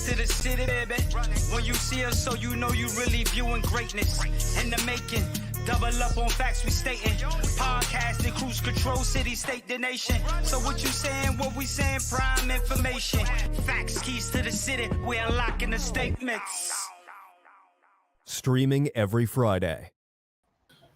to the city, baby. When you see us, so you know you really viewing greatness in the making. Double up on facts we stating. Podcasting, cruise control, city, state, the nation. So what you saying, what we saying, prime information. Facts, keys to the city, we unlocking the statements. Streaming every Friday.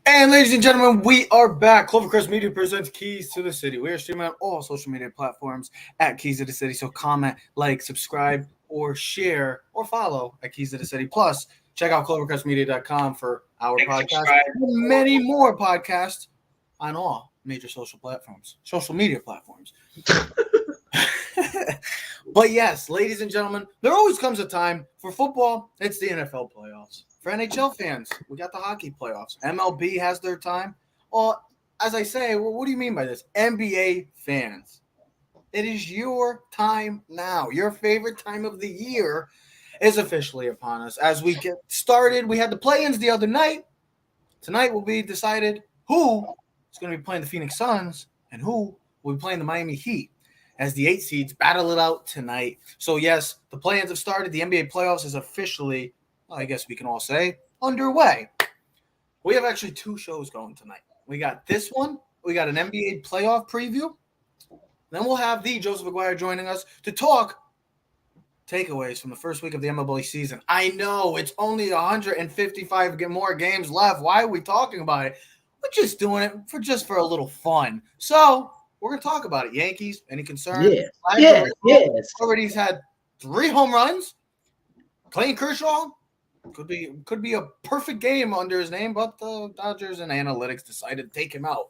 And ladies and gentlemen, we are back. Clovercrest Media presents Keys to the City. We are streaming on all social media platforms at Keys to the City. So comment, like, subscribe, or share, or follow at Keys to the City. Plus, check out clovercrestmedia.com for our podcast and many more podcasts on all major social media platforms. But yes, ladies and gentlemen, there always comes a time for football. It's the NFL playoffs. For NHL fans, we got the hockey playoffs. MLB has their time. Well, as I say, what do you mean by this? NBA fans, it is your time now. Your favorite time of the year is officially upon us. As we get started, we had the play-ins the other night. Tonight will be decided who is going to be playing the Phoenix Suns and who will be playing the Miami Heat as the 8 seeds battle it out tonight. So, yes, the play-ins have started. The NBA playoffs is officially, I guess we can all say, underway. We have actually 2 shows going tonight. We got this one. We got an NBA playoff preview. Then we'll have the Joseph Aguirre joining us to talk takeaways from the first week of the MLB season. I know it's only 155 more games left. Why are we talking about it? We're just doing it for a little fun. So we're going to talk about it. Yankees, any concern? Yes. Already's had 3 home runs. Clayton Kershaw could be a perfect game under his name, but the Dodgers and analytics decided to take him out.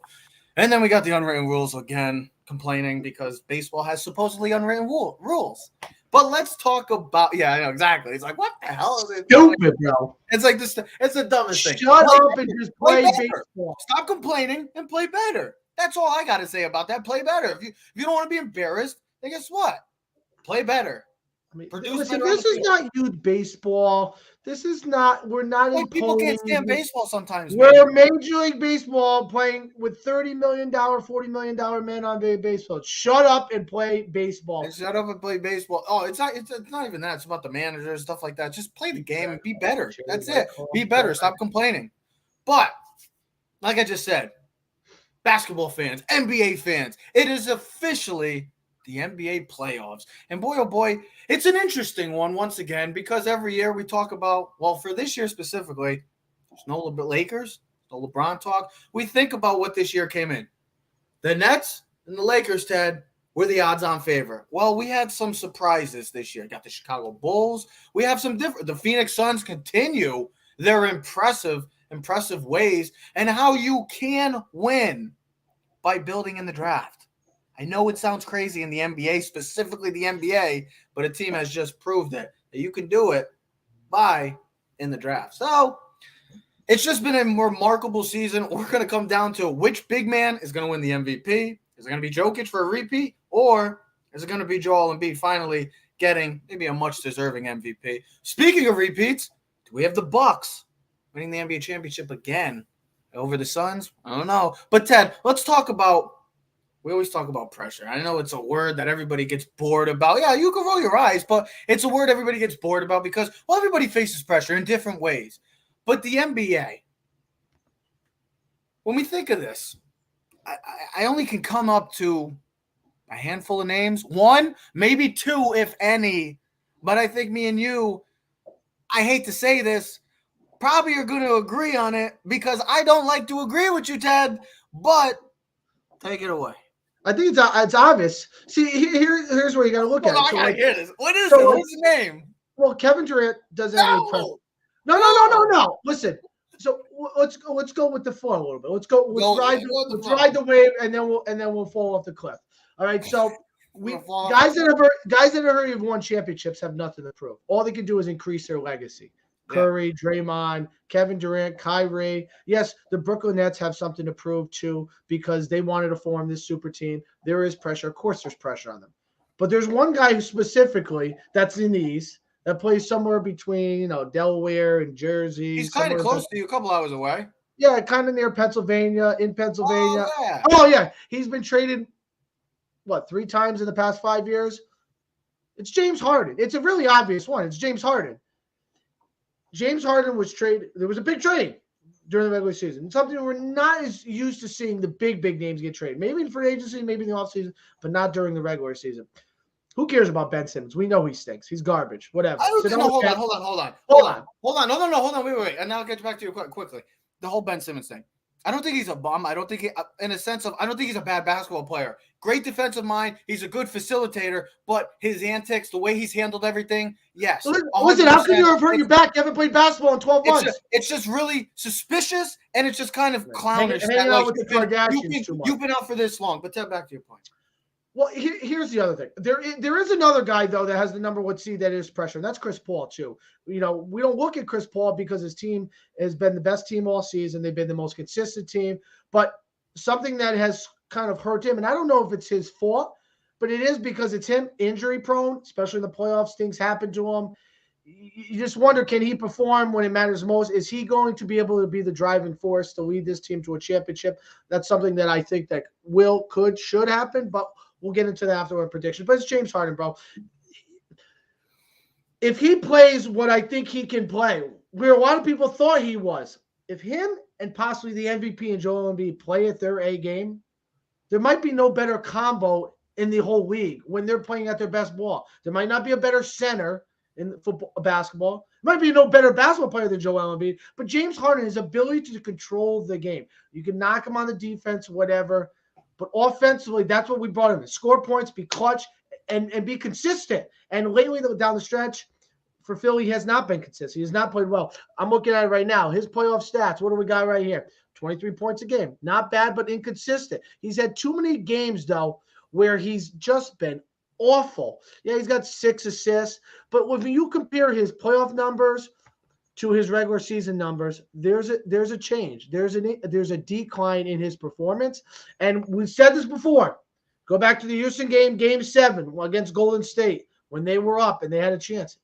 And then we got the unwritten rules again, complaining because baseball has supposedly unwritten rules. But let's talk about – yeah, I know, exactly. It's like, what the hell is it? Stupid, bro. It's like this. It's the dumbest thing. Shut up and just play baseball. Stop complaining and play better. That's all I got to say about that. Play better. If you don't want to be embarrassed, then guess what? Play better. I mean, listen, this is not youth baseball. This is not – we're not – people can't stand baseball sometimes. We're Major League Baseball playing with $30 million, $40 million men on baseball. Shut up and play baseball. Shut up and play baseball. Oh, it's not even that. It's about the manager, stuff like that. Just play the game and be better. That's it. Be better. Stop complaining. But, like I just said, basketball fans, NBA fans, it is officially – the NBA playoffs. And boy, oh boy, it's an interesting one once again because every year we talk about, well, for this year specifically, there's no Lakers, no LeBron talk. We think about what this year came in. The Nets and the Lakers, Ted, were the odds-on favorite. Well, we had some surprises this year. Got the Chicago Bulls. We have some different. The Phoenix Suns continue their impressive ways and how you can win by building in the draft. I know it sounds crazy in the NBA, specifically the NBA, but a team has just proved it, that you can do it in the draft. So it's just been a remarkable season. We're going to come down to which big man is going to win the MVP. Is it going to be Jokic for a repeat, or is it going to be Joel Embiid finally getting maybe a much-deserving MVP? Speaking of repeats, do we have the Bucks winning the NBA championship again over the Suns? I don't know. But, Ted, let's talk about we always talk about pressure. I know it's a word that everybody gets bored about. Yeah, you can roll your eyes, but it's a word everybody gets bored about because, well, everybody faces pressure in different ways. But the NBA, when we think of this, I only can come up to a handful of names. 1, maybe 2, if any. But I think me and you, I hate to say this, probably are going to agree on it because I don't like to agree with you, Ted, but take it away. I think it's obvious. See, here's where you got to look at it. I gotta hear this. What is it? What's the name? Well, Kevin Durant doesn't have any pressure. No. Listen. So let's go with the flow a little bit. Let's ride the wave, and then we'll fall off the cliff. All right. So guys that have already won championships have nothing to prove. All they can do is increase their legacy. Curry, Draymond, Kevin Durant, Kyrie. Yes, the Brooklyn Nets have something to prove too because they wanted to form this super team. There is pressure. Of course, there's pressure on them. But there's one guy who specifically that's in the East that plays somewhere between, Delaware and Jersey. He's kind of close to you, a couple hours away. Yeah, kind of near Pennsylvania, in Pennsylvania. Oh, yeah. He's been traded, 3 times in the past 5 years? It's James Harden. It's a really obvious one. It's James Harden. James Harden was traded. There was a big trade during the regular season. Something we're not as used to seeing the big names get traded. Maybe in free agency, maybe in the offseason, but not during the regular season. Who cares about Ben Simmons? We know he stinks. He's garbage. Whatever. Hold on. Wait. And now I'll get back to you quickly. The whole Ben Simmons thing. I don't think he's a bum. I don't think I don't think he's a bad basketball player. Great defensive mind. He's a good facilitator, but his antics, the way he's handled everything, yes. Listen, how can you have hurt your back? You haven't played basketball in 12 months. It's just really suspicious, and it's just kind of clownish. Hanging out with the Kardashians too much. You've been out for this long, but tell back to your point. Well, here's the other thing. There is another guy, though, that has the number one seed that is pressure, and that's Chris Paul, too. We don't look at Chris Paul because his team has been the best team all season. They've been the most consistent team. But something that has kind of hurt him, and I don't know if it's his fault, but it is because it's him, injury-prone, especially in the playoffs. Things happen to him. You just wonder, can he perform when it matters most? Is he going to be able to be the driving force to lead this team to a championship? That's something that I think that should happen, but we'll get into that after our prediction. But it's James Harden, bro. If he plays what I think he can play, where a lot of people thought he was, if him and possibly the MVP and Joel Embiid play at their A game, there might be no better combo in the whole league when they're playing at their best ball. There might not be a better center in basketball. There might be no better basketball player than Joel Embiid, but James Harden, his ability to control the game. You can knock him on the defense, whatever. But offensively, that's what we brought him. Score points, be clutch, and be consistent. And lately, down the stretch, for Philly, he has not been consistent. He has not played well. I'm looking at it right now. His playoff stats, what do we got right here? 23 points a game. Not bad, but inconsistent. He's had too many games, though, where he's just been awful. Yeah, he's got 6 assists. But when you compare his playoff numbers to his regular season numbers, there's a change. There's a decline in his performance. And we've said this before. Go back to the Houston game 7 against Golden State when they were up and they had a chance.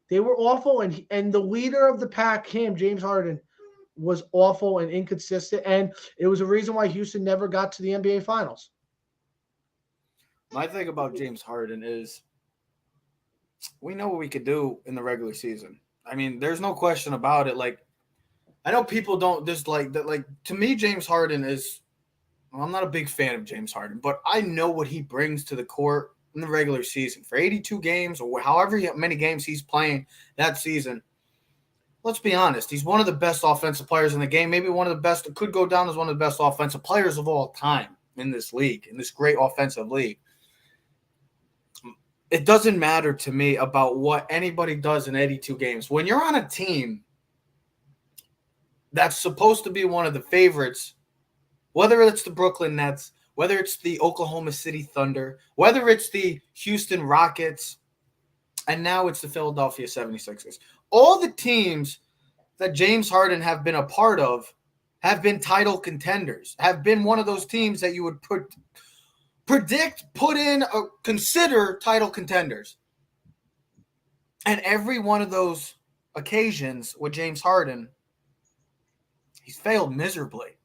They were awful, and the leader of the pack, James Harden, was awful and inconsistent, and it was a reason why Houston never got to the NBA Finals. My thing about James Harden is we know what we could do in the regular season. I mean, there's no question about it. Like, I know people don't just like that. Like, to me, James Harden is, well, I'm not a big fan of James Harden, but I know what he brings to the court in the regular season for 82 games or however many games he's playing that season. Let's be honest. He's one of the best offensive players in the game. Maybe one of the best, could go down as one of the best offensive players of all time in this league, in this great offensive league. It doesn't matter to me about what anybody does in 82 games. When you're on a team that's supposed to be one of the favorites, whether it's the Brooklyn Nets, whether it's the Oklahoma City Thunder, whether it's the Houston Rockets, and now it's the Philadelphia 76ers. All the teams that James Harden have been a part of have been title contenders, have been one of those teams that you would consider title contenders. And every one of those occasions with James Harden, he's failed miserably.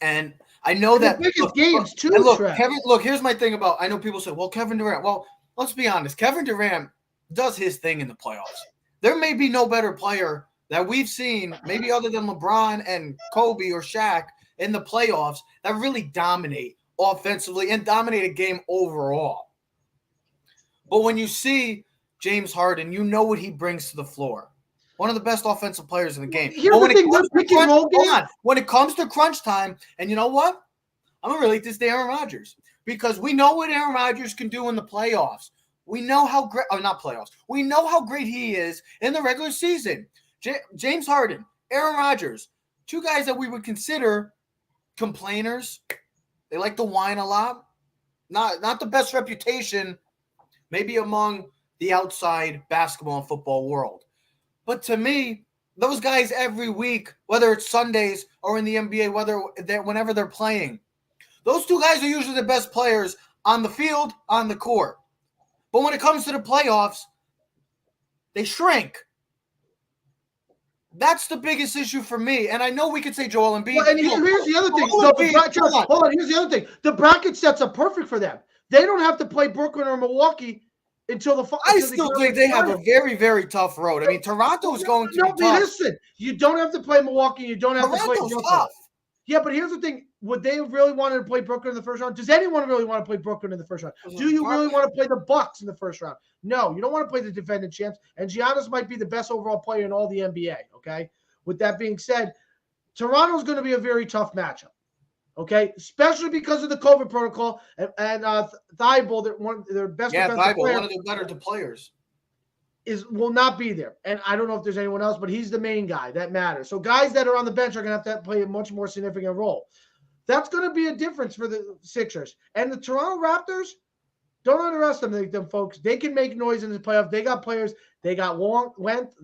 And I know that biggest games too. Look, here's my thing about, I know people say, well, Kevin Durant. Well, let's be honest. Kevin Durant does his thing in the playoffs. There may be no better player that we've seen, maybe other than LeBron and Kobe or Shaq in the playoffs, that really dominate offensively and dominate a game overall. But when you see James Harden, you know what he brings to the floor. One of the best offensive players in the game. When it comes to crunch time, and you know what? I'm going to relate this to Aaron Rodgers because we know what Aaron Rodgers can do in the playoffs. We know how great – not playoffs. We know how great he is in the regular season. James Harden, Aaron Rodgers, two guys that we would consider complainers. They like to whine a lot. Not the best reputation maybe among the outside basketball and football world. But to me, those guys every week, whether it's Sundays or in the NBA, whenever they're playing, those two guys are usually the best players on the field, on the court. But when it comes to the playoffs, they shrink. That's the biggest issue for me. And I know we could say Joel Embiid. Well, and here's the other thing. Hold on. Here's the other thing. The bracket sets up perfect for them. They don't have to play Brooklyn or Milwaukee I still think they have a very, very tough road. I mean, Toronto's going to be tough. Listen, you don't have to play Milwaukee. You don't have to play Brooklyn. Tough. Yeah, but here's the thing. Would they have really wanted to play Brooklyn in the first round? Does anyone really want to play Brooklyn in the first round? Do you really want to play the Bucks in the first round? No, you don't want to play the defending champs. And Giannis might be the best overall player in all the NBA, okay? With that being said, Toronto's going to be a very tough matchup, okay? Especially because of the COVID protocol and Thibault, their best defensive player. One of the better players. Will not be there. And I don't know if there's anyone else, but he's the main guy. That matters. So guys that are on the bench are going to have to play a much more significant role. That's going to be a difference for the Sixers. And the Toronto Raptors, don't underestimate them, folks. They can make noise in the playoffs. They got players. They got length.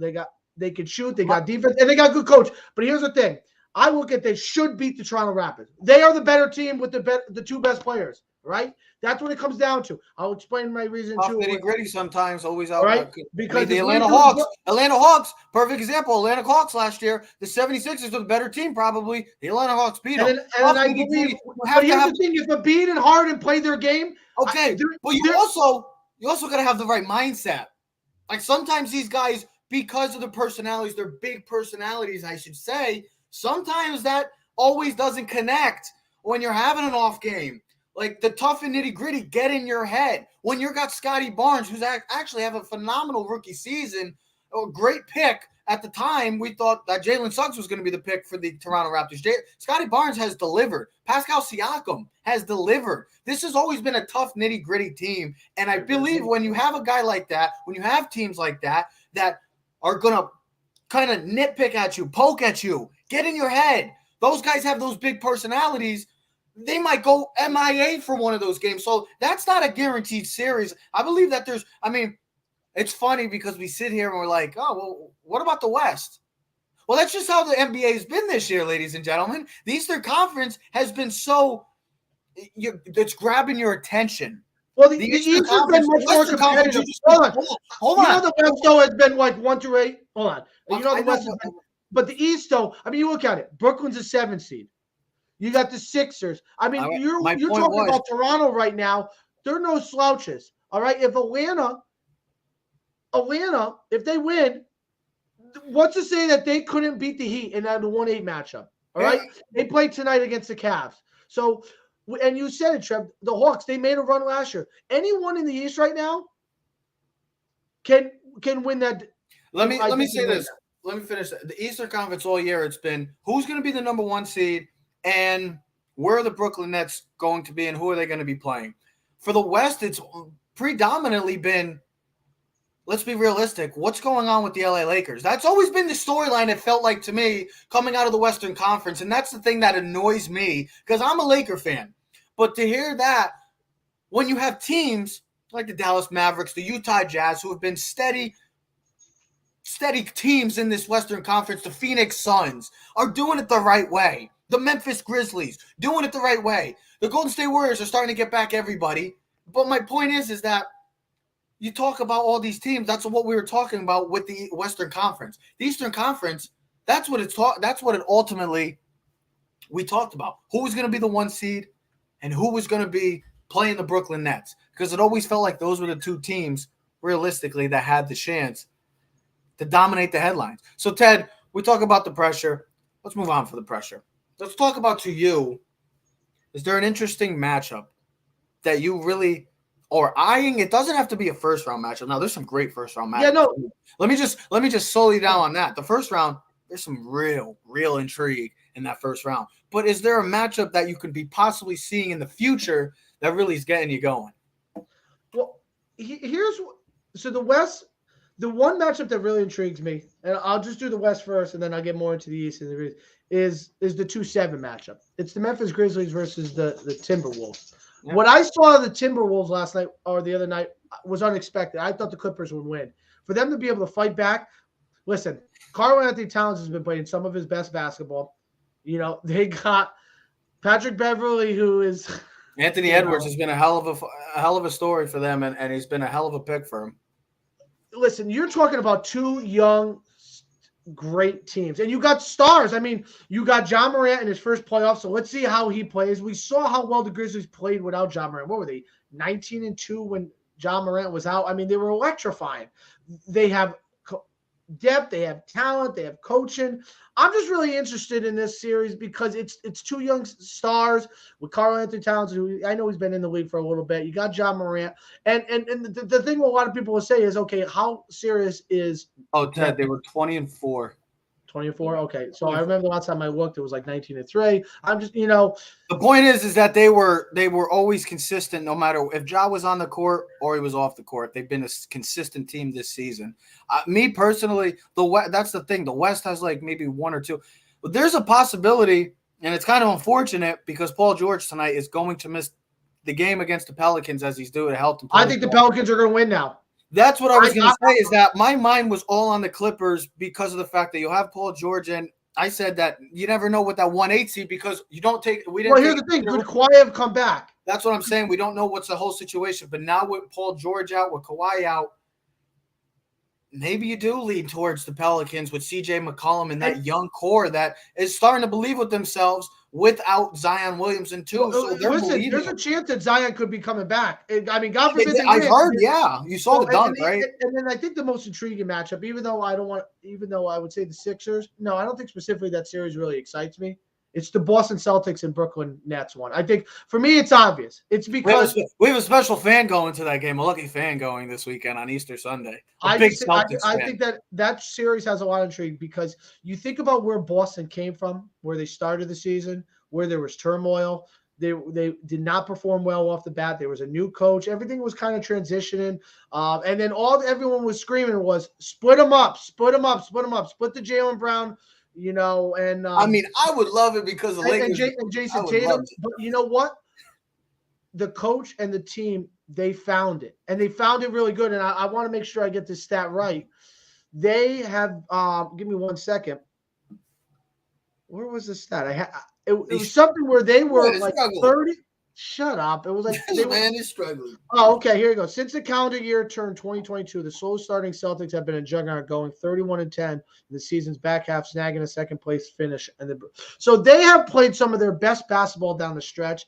They can shoot. They got defense. And they got good coach. But here's the thing. I look at they should beat the Toronto Raptors. They are the better team with the two best players, right? That's what it comes down to. I'll explain my reason too. Nitty-gritty sometimes, always out. Right? Because the Atlanta Hawks, perfect example. Atlanta Hawks last year, the 76ers were the better team probably. The Atlanta Hawks beat them. And I believe, but here's the thing, if Embiid and Harden play their game. Okay, but you also got to have the right mindset. Like sometimes these guys, because of their personalities, their big personalities, I should say, sometimes that always doesn't connect when you're having an off game. Like the tough and nitty-gritty get in your head. When you got Scotty Barnes, who's actually have a phenomenal rookie season, a great pick. At the time, we thought that Jalen Suggs was going to be the pick for the Toronto Raptors. Scotty Barnes has delivered. Pascal Siakam has delivered. This has always been a tough, nitty-gritty team. And I believe when you have a guy like that, when you have teams like that are going to kind of nitpick at you, poke at you, get in your head. Those guys have those big personalities. They might go MIA for one of those games. So that's not a guaranteed series. I believe that it's funny because we sit here and we're like, oh, well, what about the West? Well, that's just how the NBA has been this year, ladies and gentlemen. The Eastern Conference has been it's grabbing your attention. Well, the East has been much more competitive. Hold on. The West, though, has been like 1 through 8. Hold on. The West has been, but the East, though, I mean, you look at it. Brooklyn's a 7 seed. You got the Sixers. I mean, you're talking about Toronto right now. They're no slouches. All right. If Atlanta, if they win, what's to say that they couldn't beat the Heat in that 1-8 matchup? All right. They played tonight against the Cavs. So, and you said it, Trev, the Hawks, they made a run last year. Anyone in the East right now can win that. Let me say this. Let me finish. The Eastern Conference all year, it's been who's going to be the number 1 seed and where are the Brooklyn Nets going to be and who are they going to be playing? For the West, it's predominantly been, let's be realistic, what's going on with the LA Lakers? That's always been the storyline, it felt like to me, coming out of the Western Conference. And that's the thing that annoys me because I'm a Laker fan. But to hear that, when you have teams like the Dallas Mavericks, the Utah Jazz, who have been steady teams in this Western Conference, the Phoenix Suns are doing it the right way. The Memphis Grizzlies doing it the right way. The Golden State Warriors are starting to get back everybody. But my point is that you talk about all these teams. That's what we were talking about with the Western Conference. The Eastern Conference, that's what it ultimately we talked about. Who was going to be the 1 seed and who was going to be playing the Brooklyn Nets. Because it always felt like those were the 2 teams, realistically, that had the chance to dominate the headlines. So, Ted, we talk about the pressure. Let's move on for the pressure. Let's talk about to you. Is there an interesting matchup that you really are eyeing? It doesn't have to be a first-round matchup. Now, there's some great first-round matchups. Yeah, no. Let me just slow you down on that. The first round, there's some real intrigue in that first round. But is there a matchup that you could be possibly seeing in the future that really is getting you going? Well, so the West. The one matchup that really intrigues me, and I'll just do the West first, and then I'll get more into the East, is the 2-7 matchup. It's the Memphis Grizzlies versus the Timberwolves. Yeah. What I saw of the Timberwolves last night or the other night was unexpected. I thought the Clippers would win. For them to be able to fight back, listen, Karl-Anthony Towns has been playing some of his best basketball. You know, they got Patrick Beverley, who is Anthony Edwards has been a hell of a story for them, and he's been a hell of a pick for him. Listen, you're talking about 2 young, great teams. And you got stars. I mean, you got John Morant in his first playoff, so let's see how he plays. We saw how well the Grizzlies played without John Morant. What were they, 19-2 when John Morant was out. I mean, they were electrifying. They have depth, they have talent, they have coaching. I'm just really interested in this series because it's two young stars with Karl-Anthony Towns, who I know he's been in the league for a little bit. You got John Morant, and the thing what a lot of people will say is, okay, how serious is? Oh, Ted, they were 20-4. 24. Okay, so I remember the last time I looked, it was like 19-3. I'm just, the point is that they were always consistent, no matter if Ja was on the court or he was off the court. They've been a consistent team this season. Me personally, that's the thing. The West has like maybe one or two. But there's a possibility, and it's kind of unfortunate because Paul George tonight is going to miss the game against the Pelicans as he's doing to help them. I think the Pelicans are going to win now. That's what I was going to say, is that my mind was all on the Clippers because of the fact that you have Paul George, and I said that you never know what that 1-8 seed, because you don't take – Well, here's the thing. Could Kawhi have come back? That's what I'm saying. We don't know what's the whole situation. But now with Paul George out, with Kawhi out, maybe you do lean towards the Pelicans with C.J. McCollum and that young core that is starting to believe with themselves without Zion Williamson too. So there's a chance that Zion could be coming back. I mean, God forbid. I heard, yeah. You saw the dunk, right? And then I think the most intriguing matchup, even though I would say the Sixers, no, I don't think specifically that series really excites me. It's the Boston Celtics and Brooklyn Nets one. I think for me, it's obvious. It's because we have a special fan going to that game, a lucky fan going this weekend on Easter Sunday. I think that series has a lot of intrigue because you think about where Boston came from, where they started the season, where there was turmoil. They did not perform well off the bat. There was a new coach. Everything was kind of transitioning. And then everyone was screaming was split them up, split the Jaylen Brown. And I mean, I would love it because the Lakers and Jason Tatum. But you know what? The coach and the team, they found it, and they found it really good. And I want to make sure I get this stat right. They have. Give me 1 second. Where was the stat? It was something where they were like 30. Shut up. It was like this man is struggling. Oh, okay. Here you go. Since the calendar year turned 2022, the slow starting Celtics have been a juggernaut, going 31-10 in the season's back half, snagging a second place finish. So they have played some of their best basketball down the stretch.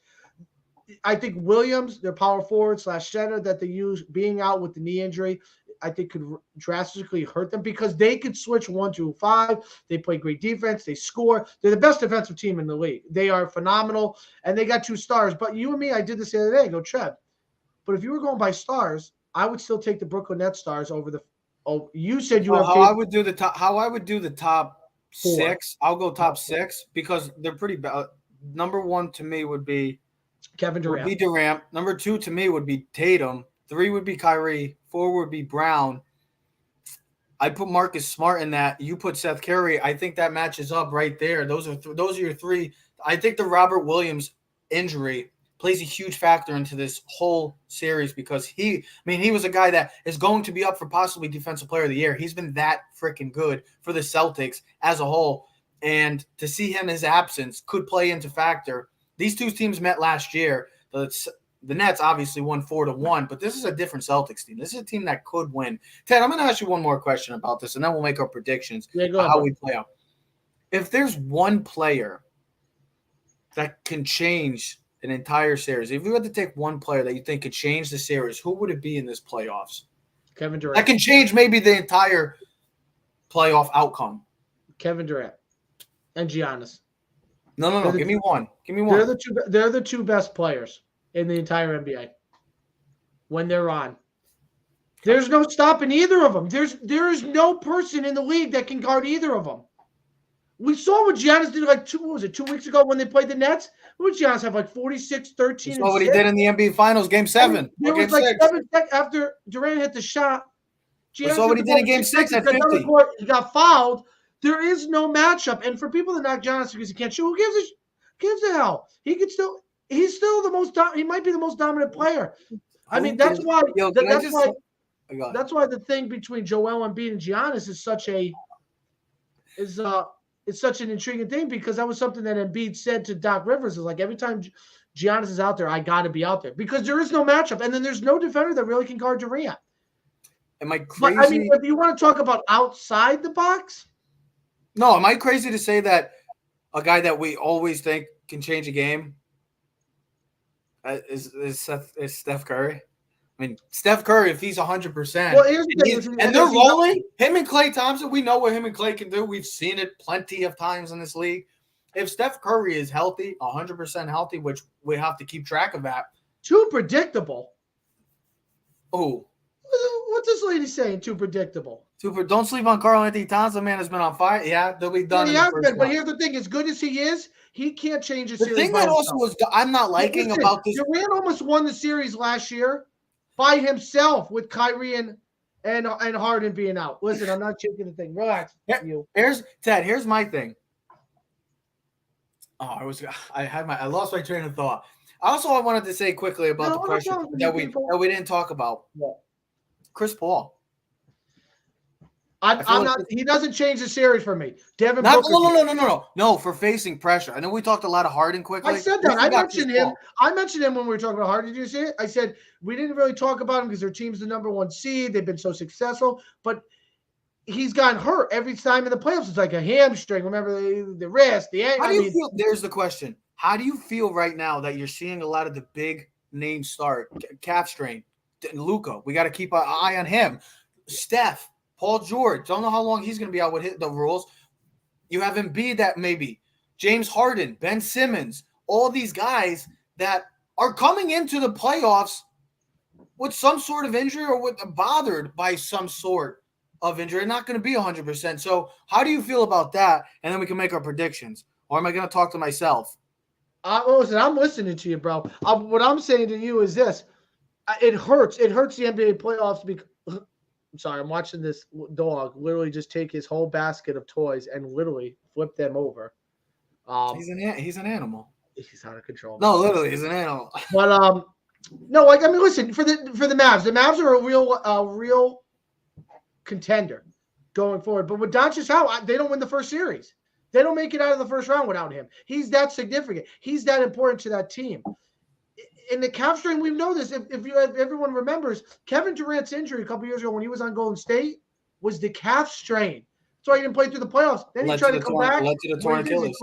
I think Williams, their power forward / center that they use, being out with the knee injury, I think could drastically hurt them because they could switch 1-5. They play great defense. They score. They're the best defensive team in the league. They are phenomenal, and they got 2 stars. But you and me, I did this the other day. I go, Trev, but if you were going by stars, I would still take the Brooklyn Nets stars over the. Oh, you said you have. How I would do the top 6. I'll go top 6 because they're pretty bad. Number 1 to me would be Kevin Durant. Would be Durant. Number 2 to me would be Tatum. 3 would be Kyrie. 4 would be Brown. I put Marcus Smart in that. You put Seth Curry. I think that matches up right there. Those are your 3. I think the Robert Williams injury plays a huge factor into this whole series because he was a guy that is going to be up for possibly Defensive Player of the Year. He's been that freaking good for the Celtics as a whole. And to see him, his absence could play into factor. These 2 teams met last year. The Nets obviously won 4-1, but this is a different Celtics team. This is a team that could win. Ted, I'm going to ask you one more question about this, and then we'll make our predictions how we play out. If there's one player that can change an entire series, if you had to take one player that you think could change the series, who would it be in this playoffs? Kevin Durant. That can change maybe the entire playoff outcome. Kevin Durant and Giannis. No. Give me one. They're the 2 best players in the entire NBA when they're on. There's no stopping either of them. There is no person in the league that can guard either of them. We saw what Giannis did like 2 weeks ago when they played the Nets. What did Giannis have, like 46, 13, and 6? What he did in the NBA Finals, Game 7. There was like 7 seconds after Durant hit the shot. We saw what he did in Game 6 at 50. He got fouled. There is no matchup. And for people that knock Giannis because he can't shoot, who gives a hell? He's still the most. He might be the most dominant player. I mean, that's why. That's why the thing between Joel Embiid and Giannis is such an intriguing thing because that was something that Embiid said to Doc Rivers. Is like every time Giannis is out there, I got to be out there because there is no matchup, and then there's no defender that really can guard Durant. Am I crazy? But, I mean, if you want to talk about outside the box, no. Am I crazy to say that a guy that we always think can change a game is Steph Curry? I mean, Steph Curry, if he's 100%, well, here's the thing, and they're rolling, him and Klay Thompson, we know what him and Klay can do. We've seen it plenty of times in this league. If Steph Curry is healthy, 100% healthy, which we have to keep track of that. Too predictable. Oh. What's this lady saying? Too predictable. Don't sleep on Karl Anthony Towns. The man has been on fire. Yeah, they'll be done. Yeah, but here's the thing: as good as he is, he can't change the series. The thing that also was I'm not liking about this. Durant almost won the series last year by himself with Kyrie and Harden being out. Listen, I'm not changing the thing. Relax. Here's my thing. Oh, I lost my train of thought. Also, I wanted to say quickly about the pressure that we didn't talk about. Yeah. Chris Paul. I'm not. He doesn't change the series for me. Devin Booker. No. For facing pressure. I know we talked a lot of Harden quickly. I said that. I mentioned him. I mentioned him when we were talking about Harden. Did you see it? I said we didn't really talk about him because their team's the number 1 seed. They've been so successful, but he's gotten hurt every time in the playoffs. It's like a hamstring. Remember the wrist, the ankle. How do you feel? There's the question. How do you feel right now that you're seeing a lot of the big names start? Calf strain. Luka. We got to keep an eye on him. Steph. Paul George, don't know how long he's going to be out with the rules. You have Embiid that maybe. James Harden, Ben Simmons, all these guys that are coming into the playoffs with some sort of injury or bothered by some sort of injury. They're not going to be 100%. So how do you feel about that? And then we can make our predictions. Or am I going to talk to myself? Listen, I'm listening to you, bro. What I'm saying to you is this. It hurts. It hurts the NBA playoffs because I'm sorry, I'm watching this dog literally just take his whole basket of toys and literally flip them over. He's an animal. He's out of control. No, literally, he's an animal. But no, like I mean, listen, for the Mavs, the Mavs are a real contender going forward. But with Doncic out, they don't win the first series. They don't make it out of the first round without him. He's that significant. He's that important to that team. In the calf strain, we know this. If everyone remembers, Kevin Durant's injury a couple years ago when he was on Golden State was the calf strain. That's why he didn't play through the playoffs. Then he tried to come back. Led to the torn Achilles.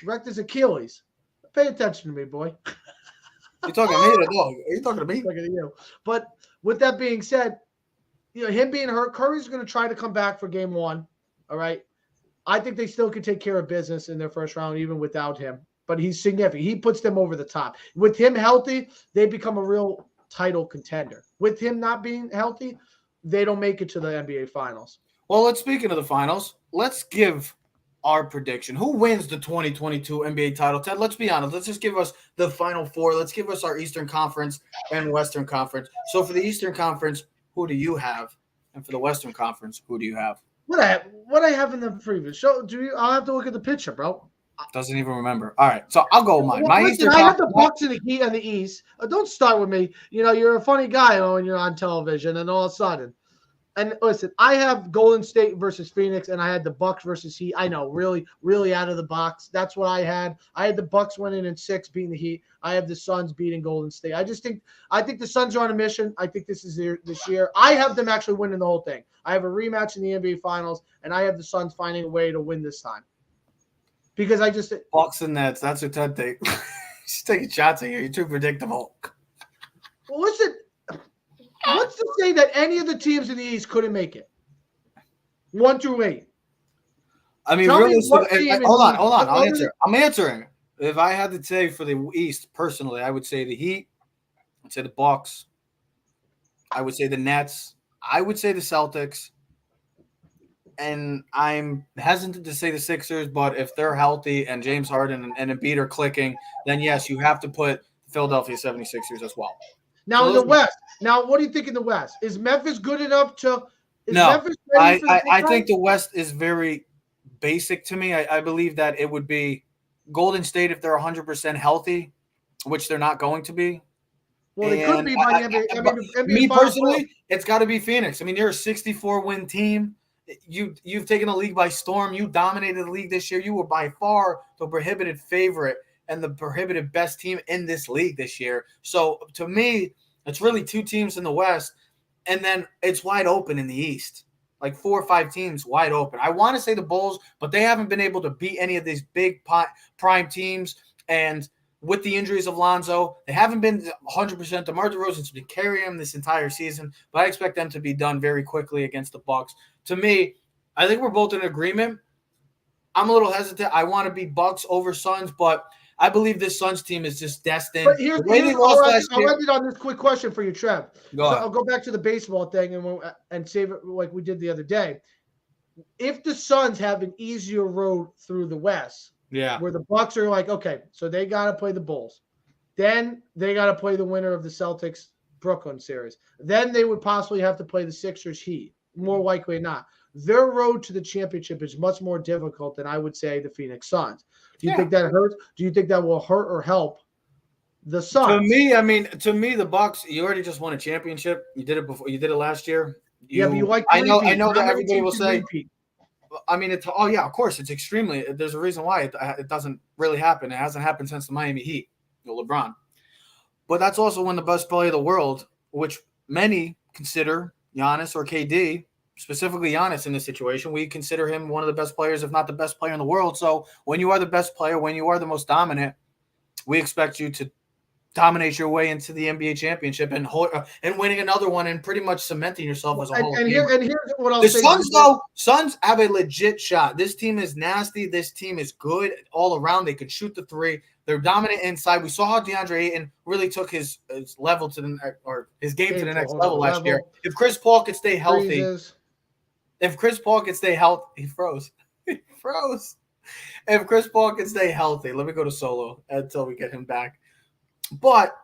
Wrecked his Achilles. Pay attention to me, boy. You talking to me or the dog? Are you talking to me? I'm talking to you. But with that being said, him being hurt, Curry's going to try to come back for game 1. All right. I think they still could take care of business in their first round, even without him. But he's significant. He puts them over the top. With him healthy, they become a real title contender. With him not being healthy, they don't make it to the NBA Finals. Well, speaking of the finals, let's give our prediction. Who wins the 2022 NBA title? Ted, let's be honest. Let's just give us the Final Four. Let's give us our Eastern Conference and Western Conference. So for the Eastern Conference, who do you have? And for the Western Conference, who do you have? What I have in the previous show? I'll have to look at the picture, bro. Doesn't even remember. All right, so I'll go mine. I have the Bucks and the Heat and the East. Don't start with me. You're a funny guy when you're on television, and all of a sudden. And listen, I have Golden State versus Phoenix, and I had the Bucks versus Heat. I know, really, really out of the box. That's what I had. I had the Bucks winning in 6, beating the Heat. I have the Suns beating Golden State. I think the Suns are on a mission. I think this is this year. I have them actually winning the whole thing. I have a rematch in the NBA Finals, and I have the Suns finding a way to win this time. Because I just Bucks and Nets. That's what Ted thinks. She's taking shots at you. You're too predictable. Well, listen. What's to say that any of the teams in the East couldn't make it? 1 through 8. I mean, really. Hold on. I'm answering. If I had to say for the East, personally, I would say the Heat. I'd say the Bucks. I would say the Nets. I would say the Celtics. And I'm hesitant to say the Sixers, but if they're healthy and James Harden and Embiid are clicking, then yes, you have to put the Philadelphia 76ers as well. Now so in the West. Now, what do you think in the West? Is Memphis good enough to – Memphis ready for I think the West is very basic to me. I believe that it would be Golden State if they're 100% healthy, which they're not going to be. Well, they could be by the NBA. Me personally, it's got to be Phoenix. I mean, you're a 64-win team. You've taken the league by storm. You dominated the league this year. You were by far the prohibited favorite and the prohibited best team in this league this year. So to me, it's really 2 teams in the West, and then it's wide open in the East. Like 4 or 5 teams wide open. I want to say the Bulls, but they haven't been able to beat any of these big prime teams. And with the injuries of Lonzo. They haven't been 100%. DeMar DeRozan's been carrying them this entire season, but I expect them to be done very quickly against the Bucks. To me, I think we're both in agreement. I'm a little hesitant. I want to be Bucks over Suns, but I believe this Suns team is just destined. But here's I'll end it on this quick question for you, Trev. I'll go back to the baseball thing and save it like we did the other day. If the Suns have an easier road through the West, where the Bucks are like, okay, so they got to play the Bulls. Then they got to play the winner of the Celtics-Brooklyn series. Then they would possibly have to play the Sixers Heat, more likely not. Their road to the championship is much more difficult than I would say the Phoenix Suns. Do you think that hurts? Do you think that will hurt or help the Suns? To me, the Bucks, you already just won a championship. You did it before. You did it last year. But you like I know that everybody will say repeat. I mean, of course, it's extremely. There's a reason why it doesn't really happen. It hasn't happened since the Miami Heat, LeBron. But that's also when the best player of the world, which many consider Giannis or KD, specifically Giannis in this situation, we consider him one of the best players, if not the best player in the world. So when you are the best player, when you are the most dominant, we expect you to dominate your way into the NBA championship and winning another one and pretty much cementing yourself as a whole. And here's what I'll say. Suns have a legit shot. This team is nasty. This team is good all around. They can shoot the three. They're dominant inside. We saw how DeAndre Ayton really took his level to his game to the next level last year. If Chris Paul could stay healthy, he froze. He froze. If Chris Paul could stay healthy, let me go to solo until we get him back. But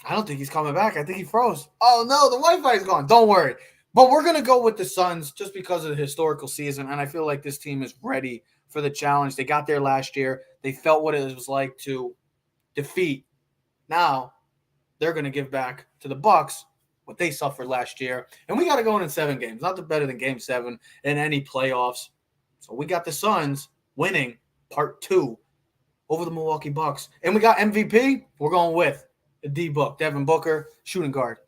I don't think he's coming back. I think he froze. Oh, no, the Wi-Fi is gone. Don't worry. But we're going to go with the Suns just because of the historical season, and I feel like this team is ready for the challenge. They got there last year. They felt what it was like to defeat. Now they're going to give back to the Bucks what they suffered last year. And we got to go in 7 games. Nothing better than Game 7 in any playoffs. So we got the Suns winning part 2 over the Milwaukee Bucks. And we got MVP. We're going with the D-Book, Devin Booker, shooting guard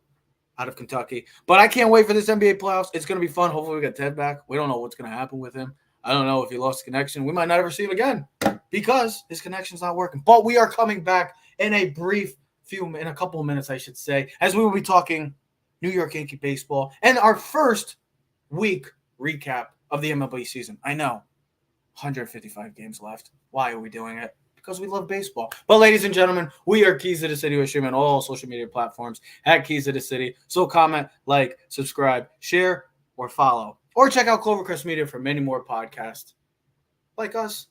out of Kentucky. But I can't wait for this NBA playoffs. It's going to be fun. Hopefully we get Ted back. We don't know what's going to happen with him. I don't know if he lost connection. We might not ever see him again because his connection's not working. But we are coming back in a couple of minutes, I should say, as we will be talking New York Yankee baseball and our first week recap of the MLB season. I know, 155 games left. Why are we doing it? Because we love baseball. But ladies and gentlemen, we are Keys to the City. We're streaming on all social media platforms at Keys to the City. So comment, like, subscribe, share, or follow. Or check out Clovercrest Media for many more podcasts like us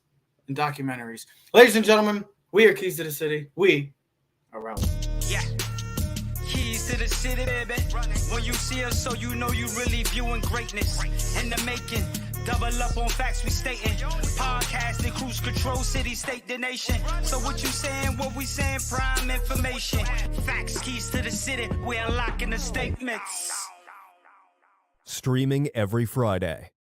and documentaries. Ladies and gentlemen, we are Keys to the City. We are relevant. Yeah. Keys to the city, baby. When you see us, so you know you really viewing greatness in the making. Double up on facts we stating. Podcasting, cruise control, city, state, the nation. So what you saying, what we saying, prime information. Facts, keys to the city, we're unlocking the statements. Streaming every Friday.